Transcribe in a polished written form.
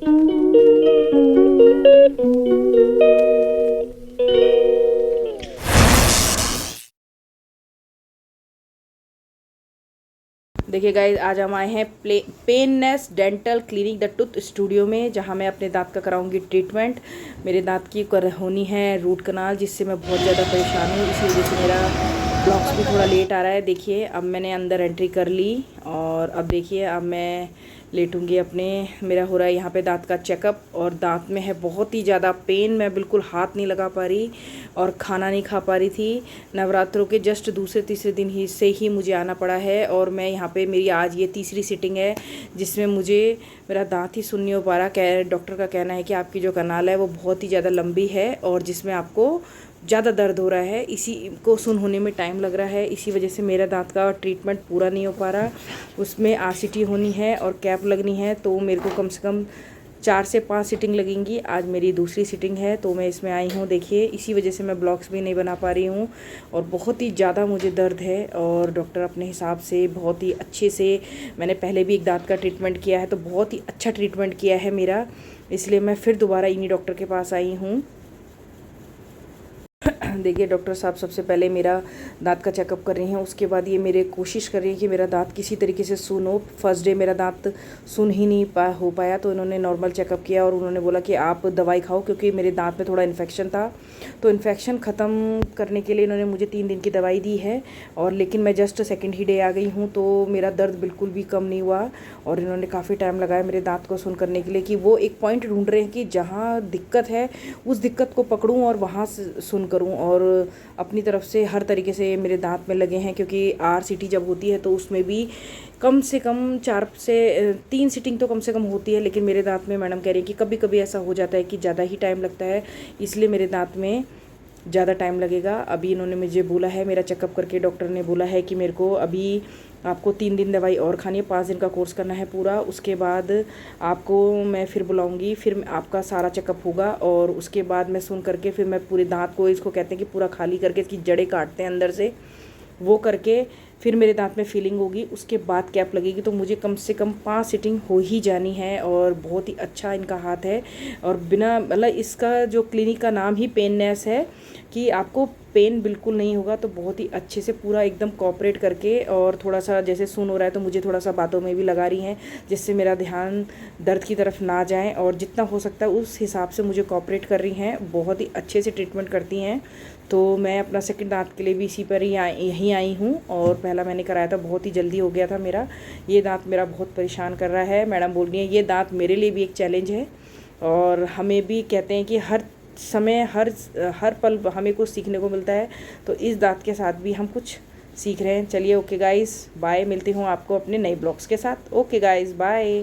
देखिए गाइस, आज हम आए हैं पेननेस dental clinic the tooth studio में, जहां मैं अपने दांत का कराऊंगी ट्रीटमेंट। मेरे दांत की होनी है रूट कनाल, जिससे मैं बहुत ज़्यादा परेशान हूँ। इसी वजह से मेरा ब्लॉग्स भी थोड़ा लेट आ रहा है। देखिए, अब मैंने अंदर एंट्री कर ली और अब देखिए, अब मैं लेटूंगी अपने। मेरा हो रहा है यहाँ पे दांत का चेकअप, और दांत में है बहुत ही ज़्यादा पेन। मैं बिल्कुल हाथ नहीं लगा पा रही और खाना नहीं खा पा रही थी। नवरात्रों के जस्ट दूसरे तीसरे दिन ही से ही मुझे आना पड़ा है, और मैं यहाँ पे मेरी आज ये तीसरी सिटिंग है, जिसमें मुझे मेरा दांत ही सुन नहीं हो पा रहा। डॉक्टर का कहना है कि आपकी जो कनाल है वो बहुत ही ज़्यादा लंबी है, और जिसमें आपको ज़्यादा दर्द हो रहा है। इसी को सुन होने में टाइम लग रहा है, इसी वजह से मेरा दांत का ट्रीटमेंट पूरा नहीं हो पा रहा। उसमें आरसीटी होनी है और कैप लगनी है, तो मेरे को कम से कम 4 से 5 सिटिंग लगेंगी। आज मेरी दूसरी सिटिंग है, तो मैं इसमें आई हूँ। देखिए, इसी वजह से मैं ब्लॉग्स भी नहीं बना पा रही हूँ, और बहुत ही ज़्यादा मुझे दर्द है। और डॉक्टर अपने हिसाब से बहुत ही अच्छे से, मैंने पहले भी एक दांत का ट्रीटमेंट किया है, तो बहुत ही अच्छा ट्रीटमेंट किया है मेरा, इसलिए मैं फिर दोबारा इन्हीं डॉक्टर के पास आई हूँ। देखिए, डॉक्टर साहब सबसे पहले मेरा दांत का चेकअप कर रही हैं, उसके बाद ये मेरे कोशिश कर रही हैं कि मेरा दांत किसी तरीके से सुन हो। फर्स्ट डे मेरा दांत सुन ही नहीं हो पाया, तो इन्होंने नॉर्मल चेकअप किया और उन्होंने बोला कि आप दवाई खाओ, क्योंकि मेरे दांत में थोड़ा इन्फेक्शन था। तो इन्फेक्शन ख़त्म करने के लिए इन्होंने मुझे 3 दिन की दवाई दी है, और लेकिन मैं जस्ट सेकेंड ही डे आ गई हूँ, तो मेरा दर्द बिल्कुल भी कम नहीं हुआ। और इन्होंने काफ़ी टाइम लगाया मेरे दांत को सुन करने के लिए, कि वो एक पॉइंट ढूंढ रहे हैं कि जहाँ दिक्कत है उस दिक्कत को पकड़ूँ और वहाँ सुन करूँ। और अपनी तरफ से हर तरीके से मेरे दांत में लगे हैं, क्योंकि आरसीटी जब होती है तो उसमें भी कम से कम 4 से 3 सिटिंग तो कम से कम होती है। लेकिन मेरे दांत में मैडम कह रही है कि कभी कभी ऐसा हो जाता है कि ज़्यादा ही टाइम लगता है, इसलिए मेरे दांत में ज़्यादा टाइम लगेगा। अभी इन्होंने मुझे बोला है, मेरा चेकअप करके डॉक्टर ने बोला है कि मेरे को अभी आपको 3 दिन दवाई और खानी है, 5 दिन का कोर्स करना है पूरा। उसके बाद आपको मैं फिर बुलाऊंगी, फिर आपका सारा चेकअप होगा, और उसके बाद मैं सुन करके फिर मैं पूरे दांत को, इसको कहते हैं कि पूरा खाली करके इसकी जड़ें काटते हैं अंदर से, वो करके फिर मेरे दांत में फीलिंग होगी, उसके बाद कैप लगेगी। तो मुझे कम से कम 5 सिटिंग हो ही जानी है, और बहुत ही अच्छा इनका हाथ है। और बिना मतलब, इसका जो क्लिनिक का नाम ही पेननेस है, कि आपको पेन बिल्कुल नहीं होगा। तो बहुत ही अच्छे से पूरा एकदम कोऑपरेट करके, और थोड़ा सा जैसे सुन हो रहा है तो मुझे थोड़ा सा बातों में भी लगा रही हैं, जिससे मेरा ध्यान दर्द की तरफ ना जाए, और जितना हो सकता है उस हिसाब से मुझे कोऑपरेट कर रही हैं। बहुत ही अच्छे से ट्रीटमेंट करती हैं। तो मैं अपना सेकंड दांत के लिए भी इसी पर ही यहीं आई हूँ, और पहला मैंने कराया था, बहुत ही जल्दी हो गया था मेरा। ये दांत मेरा बहुत परेशान कर रहा है। मैडम बोल रही हैं ये दांत मेरे लिए भी एक चैलेंज है, और हमें भी कहते हैं कि हर समय हर पल हमें कुछ सीखने को मिलता है। तो इस दांत के साथ भी हम कुछ सीख रहे हैं। चलिए, ओके गाइस, बाय। मिलती हूँ आपको अपने नए ब्लॉग्स के साथ। Okay guys, bye.